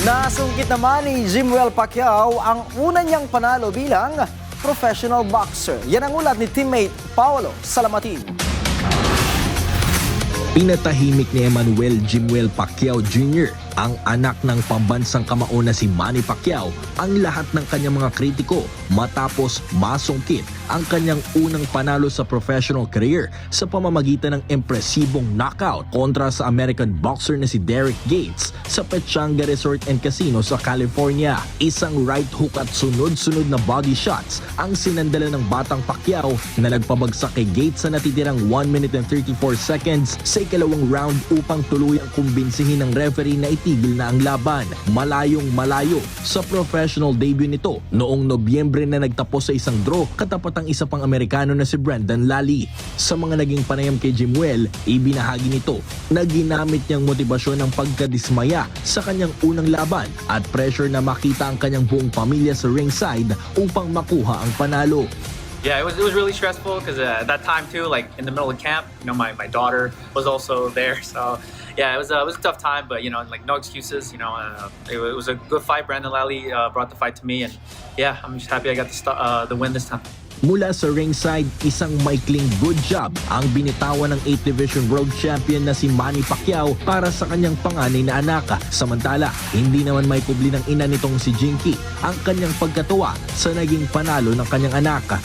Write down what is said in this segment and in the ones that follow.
Nasungkit naman ni Jimwell Pacquiao ang una niyang panalo bilang professional boxer. Yan ang ulat ni teammate Paolo Salamatin. Pinatahimik ni Emmanuel Jimwell Pacquiao Jr., ang anak ng pambansang kamao na si Manny Pacquiao, ang lahat ng kanyang mga kritiko matapos masungkit ang kanyang unang panalo sa professional career sa pamamagitan ng impresibong knockout kontra sa American boxer na si Derek Gates sa Pechanga Resort and Casino sa California. Isang right hook at sunod-sunod na body shots ang sinandala ng batang Pacquiao na nagpabagsak kay Gates sa natitirang 1 minute and 34 seconds sa ikalawang round upang tuluyang kumbinsihin ng referee na itigil na ang laban. Malayong malayo sa professional debut nito noong Nobyembre na nagtapos sa isang draw katapat ang isa pang Amerikano na si Brendan Lally. Sa mga naging panayam kay Jimwell, ibinahagi nito na ginamit niyang motibasyon ng pagkadismaya sa kanyang unang laban at pressure na makita ang kanyang buong pamilya sa ringside upang makuha ang panalo. Yeah, it was really stressful because at that time too, like in the middle of camp, my daughter was also there. So yeah, it was a tough time, but like no excuses. It was a good fight. Brandon Lally brought the fight to me, and yeah, I'm just happy I got the win this time. Mula sa ringside, isang maikling good job ang binitawan ng 8th Division World Champion na si Manny Pacquiao para sa kanyang panganay na anak. Samantala, hindi naman may kubli ng ina nitong si Jinky ang kanyang pagkatuwa sa naging panalo ng kanyang anak.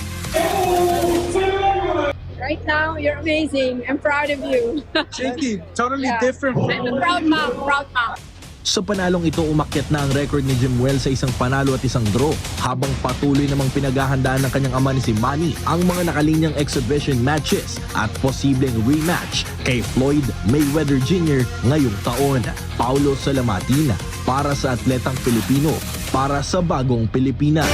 Right now, you're amazing. I'm proud of you. Jinky, totally different. I'm a proud mom, proud mom. Sa panalong ito, umakyat na ang record ni Jimwell sa isang panalo at isang draw habang patuloy namang pinaghahandaan ng kanyang ama ni si Manny ang mga nakalinyang exhibition matches at posibleng rematch kay Floyd Mayweather Jr. ngayong taon. Paulo Salamatin para sa Atletang Pilipino, para sa Bagong Pilipinas.